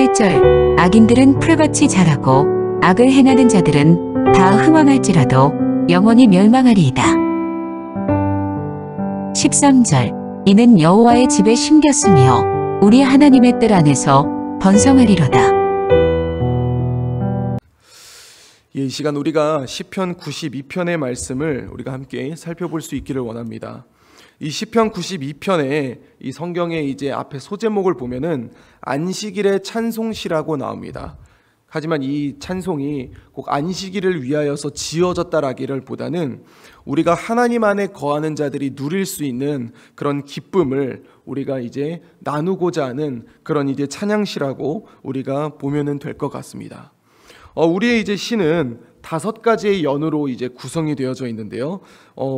11절 악인들은 풀같이 자라고 악을 행하는 자들은 다 흥왕할지라도 영원히 멸망하리이다. 13절 이는 여호와의 집에 심겼으며 우리 하나님의 뜰 안에서 번성하리로다. 이 시간 우리가 시편 92편의 말씀을 우리가 함께 살펴볼 수 있기를 원합니다. 이 시편 92편에 이 성경의 이제 앞에 소제목을 보면은 안식일의 찬송시라고 나옵니다. 하지만 이 찬송이 꼭 안식일을 위하여서 지어졌다라기를 보다는 우리가 하나님 안에 거하는 자들이 누릴 수 있는 그런 기쁨을 우리가 이제 나누고자 하는 그런 이제 찬양시라고 우리가 보면은 될 것 같습니다. 우리의 이제 시는 5가지의 연으로 이제 구성이 되어져 있는데요.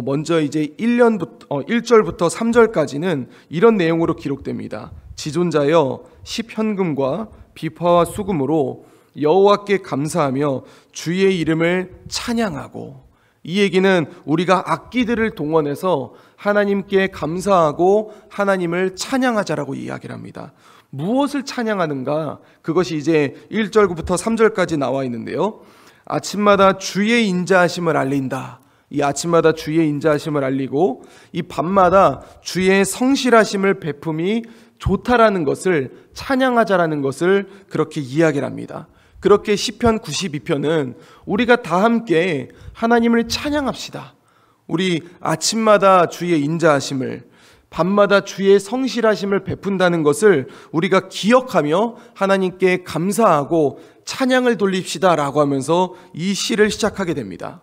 먼저 이제 1절부터 3절까지는 이런 내용으로 기록됩니다. 지존자여 십현금과 비파와 수금으로 여호와께 감사하며 주의 이름을 찬양하고, 이 얘기는 우리가 악기들을 동원해서 하나님께 감사하고 하나님을 찬양하자라고 이야기를 합니다. 무엇을 찬양하는가? 그것이 이제 1절부터 3절까지 나와 있는데요. 아침마다 주의 인자하심을 알린다. 이 아침마다 주의 인자하심을 알리고 이 밤마다 주의 성실하심을 베품이 좋다라는 것을 찬양하자라는 것을 그렇게 이야기를 합니다. 그렇게 시편 92편은 우리가 다 함께 하나님을 찬양합시다. 우리 아침마다 주의 인자하심을, 밤마다 주의 성실하심을 베푼다는 것을 우리가 기억하며 하나님께 감사하고 찬양을 돌립시다 라고 하면서 이 시를 시작하게 됩니다.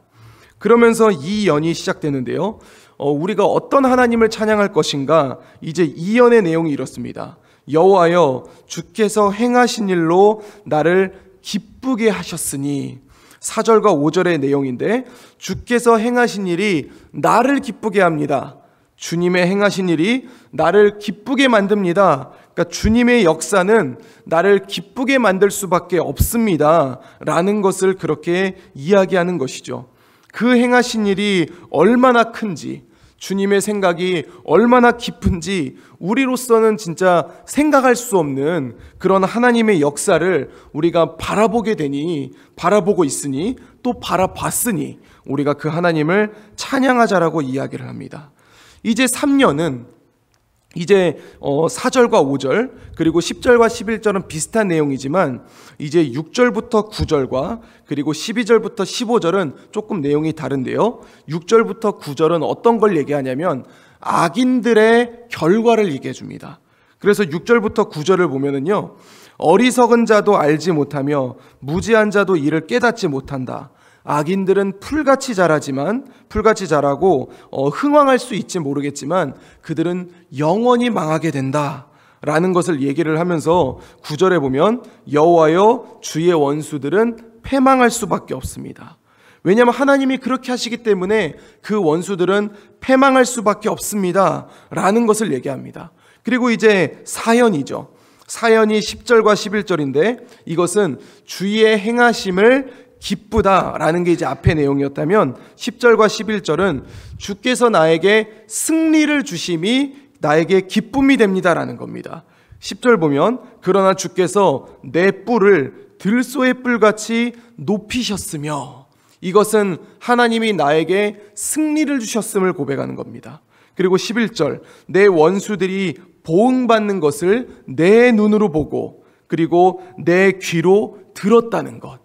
그러면서 이 연이 시작되는데요. 우리가 어떤 하나님을 찬양할 것인가? 이제 이 연의 내용이 이렇습니다. 여호와여 주께서 행하신 일로 나를 기쁘게 하셨으니, 4절과 5절의 내용인데 주께서 행하신 일이 나를 기쁘게 합니다. 주님의 행하신 일이 나를 기쁘게 만듭니다. 그러니까 주님의 역사는 나를 기쁘게 만들 수밖에 없습니다 라는 것을 그렇게 이야기하는 것이죠. 그 행하신 일이 얼마나 큰지, 주님의 생각이 얼마나 깊은지 우리로서는 진짜 생각할 수 없는 그런 하나님의 역사를 우리가 바라보게 되니, 바라보고 있으니, 또 바라봤으니 우리가 그 하나님을 찬양하자라고 이야기를 합니다. 이제 3년은 이제 4절과 5절 그리고 10절과 11절은 비슷한 내용이지만 이제 6절부터 9절과 그리고 12절부터 15절은 조금 내용이 다른데요. 6절부터 9절은 어떤 걸 얘기하냐면 악인들의 결과를 얘기해 줍니다. 그래서 6절부터 9절을 보면은요, 어리석은 자도 알지 못하며 무지한 자도 이를 깨닫지 못한다. 악인들은 풀같이 자라고 흥왕할 수 있지 모르겠지만 그들은 영원히 망하게 된다 라는 것을 얘기를 하면서 9절에 보면 여호와여 주의 원수들은 패망할 수밖에 없습니다. 왜냐하면 하나님이 그렇게 하시기 때문에 그 원수들은 패망할 수밖에 없습니다 라는 것을 얘기합니다. 그리고 이제 사연이죠. 사연이 10절과 11절인데 이것은 주의 행하심을 기쁘다라는 게 이제 앞의 내용이었다면 10절과 11절은 주께서 나에게 승리를 주심이 나에게 기쁨이 됩니다라는 겁니다. 10절 보면 그러나 주께서 내 뿔을 들소의 뿔같이 높이셨으며, 이것은 하나님이 나에게 승리를 주셨음을 고백하는 겁니다. 그리고 11절 내 원수들이 보응받는 것을 내 눈으로 보고 그리고 내 귀로 들었다는 것.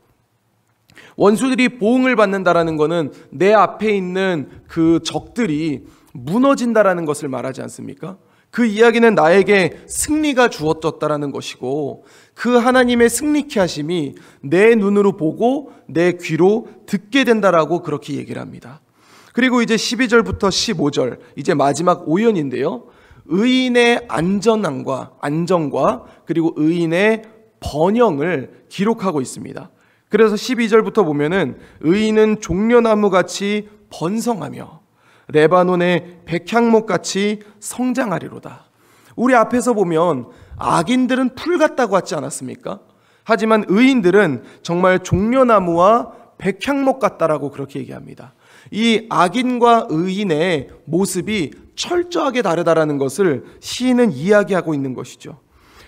원수들이 보응을 받는다라는 것은 내 앞에 있는 그 적들이 무너진다라는 것을 말하지 않습니까? 그 이야기는 나에게 승리가 주어졌다라는 것이고 그 하나님의 승리케 하심이 내 눈으로 보고 내 귀로 듣게 된다라고 그렇게 얘기를 합니다. 그리고 이제 12절부터 15절 이제 마지막 오연인데요. 의인의 안전과 그리고 의인의 번영을 기록하고 있습니다. 그래서 12절부터 보면은 의인은 종려나무같이 번성하며 레바논의 백향목같이 성장하리로다. 우리 앞에서 보면 악인들은 풀 같다고 하지 않았습니까? 하지만 의인들은 정말 종려나무와 백향목 같다라고 그렇게 얘기합니다. 이 악인과 의인의 모습이 철저하게 다르다라는 것을 시인은 이야기하고 있는 것이죠.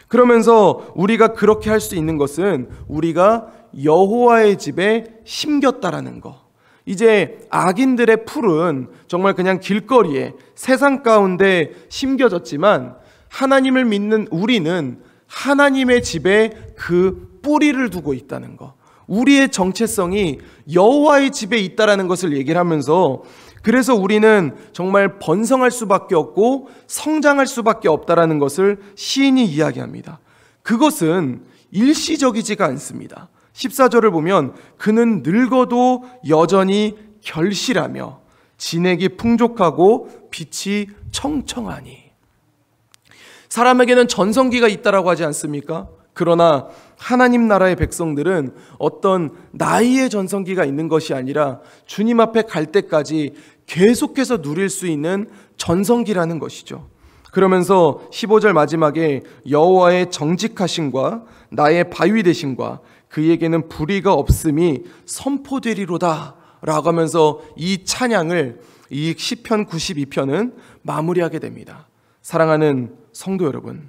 그러면서 우리가 그렇게 할 수 있는 것은 우리가 여호와의 집에 심겼다라는 거. 이제 악인들의 풀은 정말 그냥 길거리에 세상 가운데 심겨졌지만 하나님을 믿는 우리는 하나님의 집에 그 뿌리를 두고 있다는 거. 우리의 정체성이 여호와의 집에 있다라는 것을 얘기를 하면서 그래서 우리는 정말 번성할 수밖에 없고 성장할 수밖에 없다라는 것을 시인이 이야기합니다. 그것은 일시적이지가 않습니다. 14절을 보면 그는 늙어도 여전히 결실하며 진액이 풍족하고 빛이 청청하니. 사람에게는 전성기가 있다라고 하지 않습니까? 그러나 하나님 나라의 백성들은 어떤 나이의 전성기가 있는 것이 아니라 주님 앞에 갈 때까지 계속해서 누릴 수 있는 전성기라는 것이죠. 그러면서 15절 마지막에 여호와의 정직하심과 나의 바위 되심과 그에게는 불의가 없음이 선포되리로다 라고 하면서 이 찬양을 이 시편 92편은 마무리하게 됩니다. 사랑하는 성도 여러분,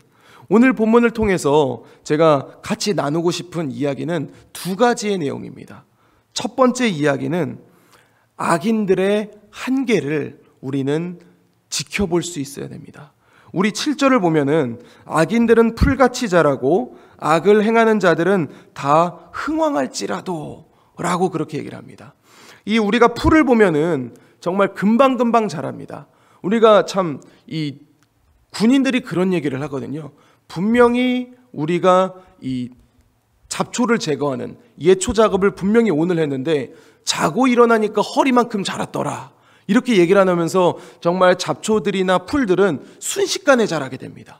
오늘 본문을 통해서 제가 같이 나누고 싶은 이야기는 두 가지의 내용입니다. 첫 번째 이야기는 악인들의 한계를 우리는 지켜볼 수 있어야 됩니다. 우리 7절을 보면은 악인들은 풀같이 자라고 악을 행하는 자들은 다 흥왕할지라도 라고 그렇게 얘기를 합니다. 이 우리가 풀을 보면은 정말 금방금방 자랍니다. 우리가 참 이 군인들이 그런 얘기를 하거든요. 분명히 우리가 이 잡초를 제거하는 예초 작업을 분명히 오늘 했는데 자고 일어나니까 허리만큼 자랐더라. 이렇게 얘기를 하면서 정말 잡초들이나 풀들은 순식간에 자라게 됩니다.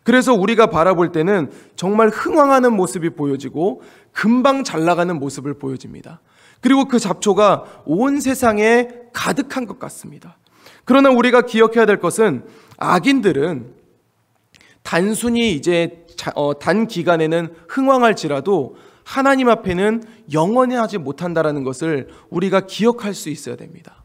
그래서 우리가 바라볼 때는 정말 흥왕하는 모습이 보여지고 금방 잘 나가는 모습을 보여집니다. 그리고 그 잡초가 온 세상에 가득한 것 같습니다. 그러나 우리가 기억해야 될 것은 악인들은 단순히 이제 단기간에는 흥왕할지라도 하나님 앞에는 영원히 하지 못한다라는 것을 우리가 기억할 수 있어야 됩니다.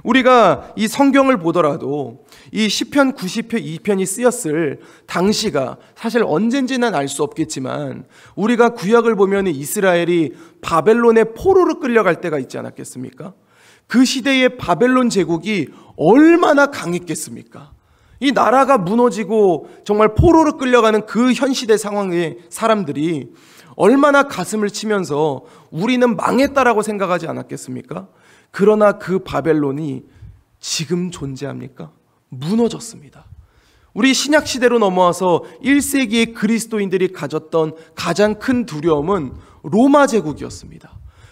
우리가 이 성경을 보더라도 이 시편 92편이 쓰였을 당시가 사실 언젠지는 알 수 없겠지만 우리가 구약을 보면 이스라엘이 바벨론의 포로로 끌려갈 때가 있지 않았겠습니까? 그 시대의 바벨론 제국이 얼마나 강했겠습니까? 이 나라가 무너지고 정말 포로로 끌려가는 그 현 시대 상황의 사람들이 얼마나 가슴을 치면서 우리는 망했다라고 생각하지 않았겠습니까? 그러나 그 바벨론이 지금 존재합니까? 무너졌습니다. 우리 신약 시대로 넘어와서 1세기의 그리스도인들이 가졌던 가장 큰 두려움은 로마 제국이었습니다.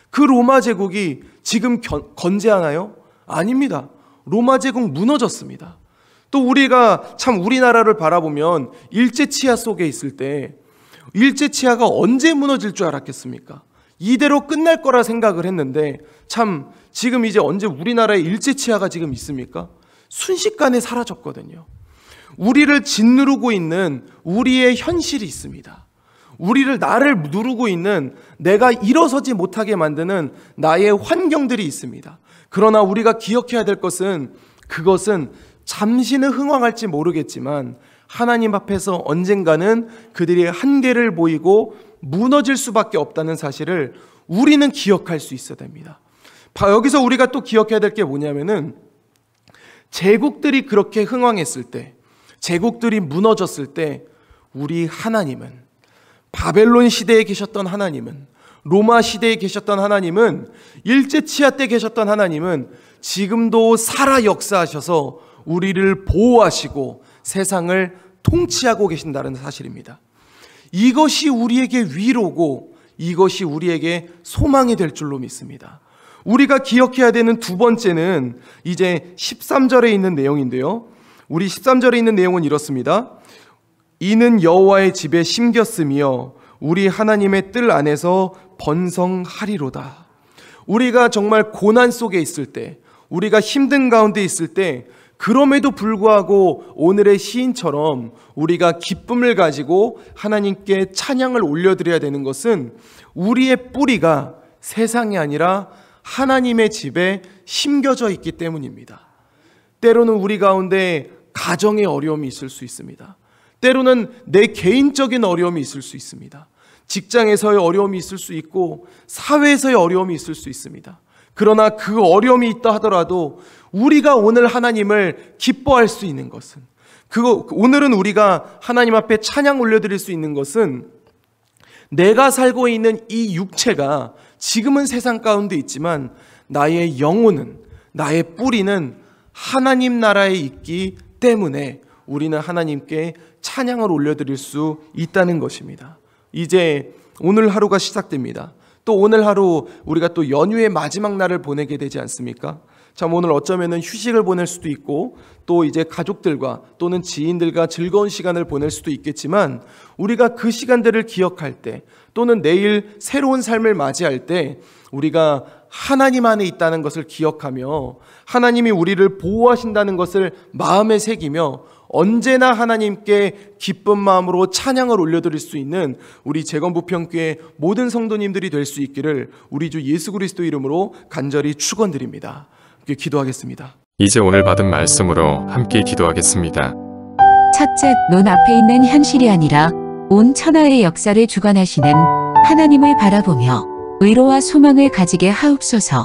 그 로마 제국이 지금 건재하나요? 아닙니다. 로마 제국 무너졌습니다. 또 우리가 참 우리나라를 바라보면 일제치하 속에 있을 때 일제치하가 언제 무너질 줄 알았겠습니까? 이대로 끝날 거라 생각을 했는데 참 지금 이제 언제 우리나라에 일제치하가 지금 있습니까? 순식간에 사라졌거든요. 우리를 짓누르고 있는 우리의 현실이 있습니다. 나를 누르고 있는 내가 일어서지 못하게 만드는 나의 환경들이 있습니다. 그러나 우리가 기억해야 될 것은 그것은 잠시는 흥왕할지 모르겠지만 하나님 앞에서 언젠가는 그들의 한계를 보이고 무너질 수밖에 없다는 사실을 우리는 기억할 수 있어야 됩니다. 여기서 우리가 또 기억해야 될 게 뭐냐면은 제국들이 그렇게 흥왕했을 때, 제국들이 무너졌을 때 우리 하나님은, 바벨론 시대에 계셨던 하나님은, 로마 시대에 계셨던 하나님은, 일제치하 때 계셨던 하나님은 지금도 살아 역사하셔서 우리를 보호하시고 세상을 통치하고 계신다는 사실입니다. 이것이 우리에게 위로고 이것이 우리에게 소망이 될 줄로 믿습니다. 우리가 기억해야 되는 두 번째는 이제 13절에 있는 내용인데요. 우리 13절에 있는 내용은 이렇습니다. 이는 여호와의 집에 심겼으며 우리 하나님의 뜰 안에서 번성하리로다. 우리가 정말 고난 속에 있을 때, 우리가 힘든 가운데 있을 때, 그럼에도 불구하고 오늘의 시인처럼 우리가 기쁨을 가지고 하나님께 찬양을 올려드려야 되는 것은 우리의 뿌리가 세상이 아니라 하나님의 집에 심겨져 있기 때문입니다. 때로는 우리 가운데 가정의 어려움이 있을 수 있습니다. 때로는 내 개인적인 어려움이 있을 수 있습니다. 직장에서의 어려움이 있을 수 있고 사회에서의 어려움이 있을 수 있습니다. 그러나 그 어려움이 있다 하더라도 우리가 오늘 하나님을 기뻐할 수 있는 것은, 오늘은 우리가 하나님 앞에 찬양 올려드릴 수 있는 것은, 내가 살고 있는 이 육체가 지금은 세상 가운데 있지만 나의 영혼은, 나의 뿌리는 하나님 나라에 있기 때문에 우리는 하나님께 찬양을 올려드릴 수 있다는 것입니다. 이제 오늘 하루가 시작됩니다. 또 오늘 하루 우리가 또 연휴의 마지막 날을 보내게 되지 않습니까? 참, 오늘 어쩌면은 휴식을 보낼 수도 있고 또 이제 가족들과 또는 지인들과 즐거운 시간을 보낼 수도 있겠지만, 우리가 그 시간들을 기억할 때 또는 내일 새로운 삶을 맞이할 때 우리가 하나님 안에 있다는 것을 기억하며 하나님이 우리를 보호하신다는 것을 마음에 새기며 언제나 하나님께 기쁜 마음으로 찬양을 올려드릴 수 있는 우리 재건부평교회 모든 성도님들이 될 수 있기를 우리 주 예수 그리스도 이름으로 간절히 축원드립니다. 기도하겠습니다. 이제 오늘 받은 말씀으로 함께 기도하겠습니다. 첫째, 눈앞에 있는 현실이 아니라 온 천하의 역사를 주관하시는 하나님을 바라보며 의로와 소망을 가지게 하옵소서.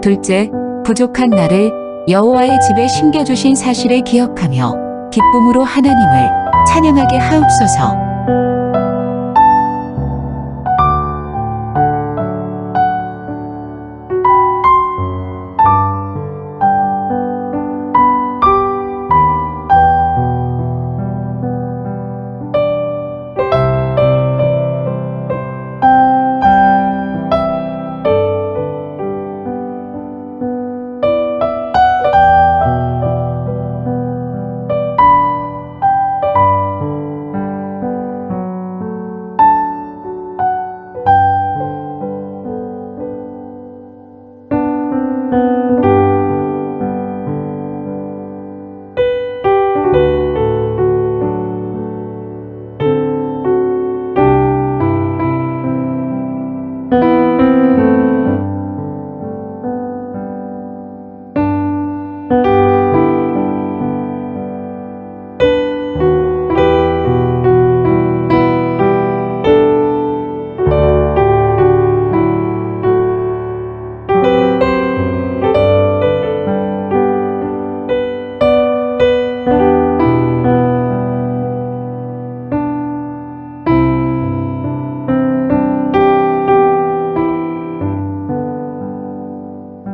둘째, 부족한 나를 여호와의 집에 심겨주신 사실을 기억하며 기쁨으로 하나님을 찬양하게 하옵소서.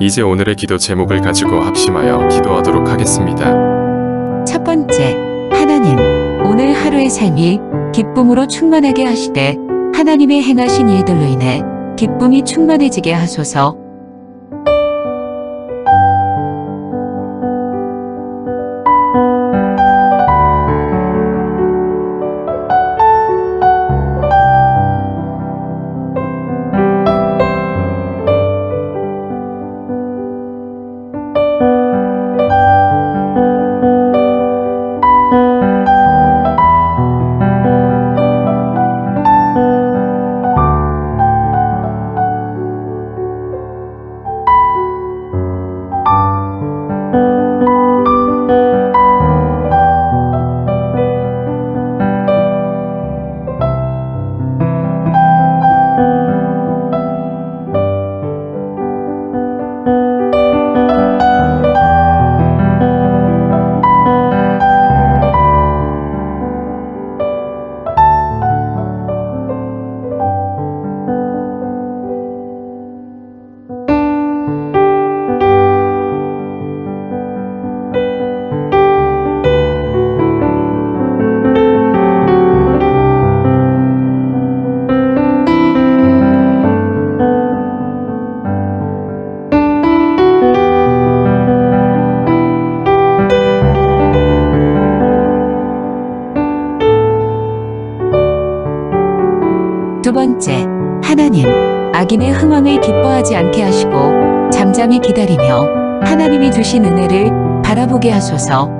이제 오늘의 기도 제목을 가지고 합심하여 기도하도록 하겠습니다. 첫 번째, 하나님, 오늘 하루의 삶이 기쁨으로 충만하게 하시되 하나님의 행하신 일들로 인해 기쁨이 충만해지게 하소서. 두 번째, 하나님, 악인의 흥왕을 기뻐하지 않게 하시고 잠잠히 기다리며 하나님이 주신 은혜를 바라보게 하소서.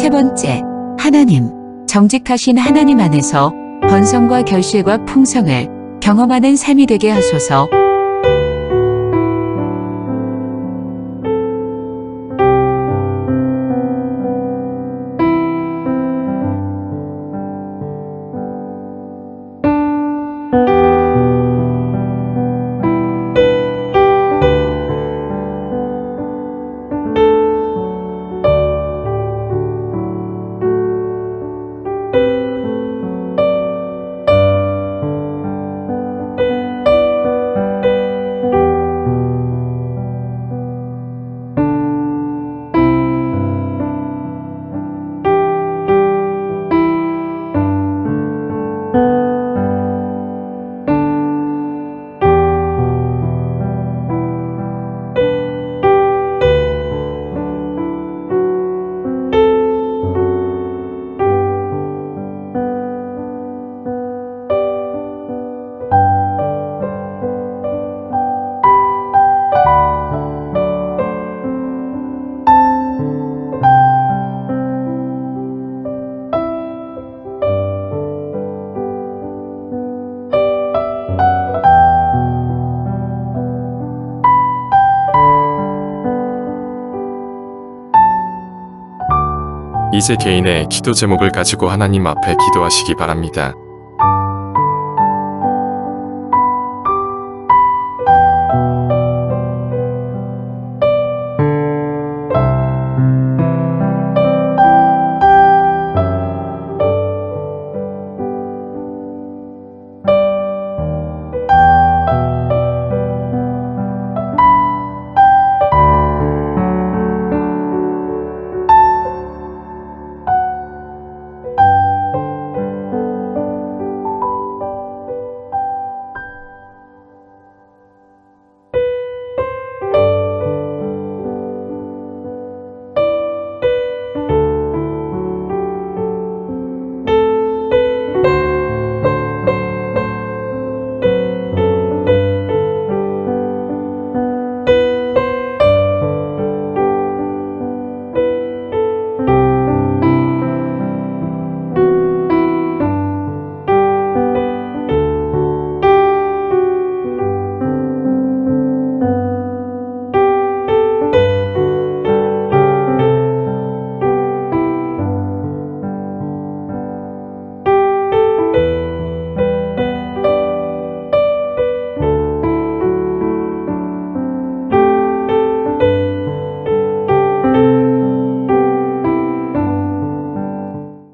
세 번째, 하나님, 정직하신 하나님 안에서 번성과 결실과 풍성을 경험하는 삶이 되게 하소서. 이제 개인의 기도 제목을 가지고 하나님 앞에 기도하시기 바랍니다.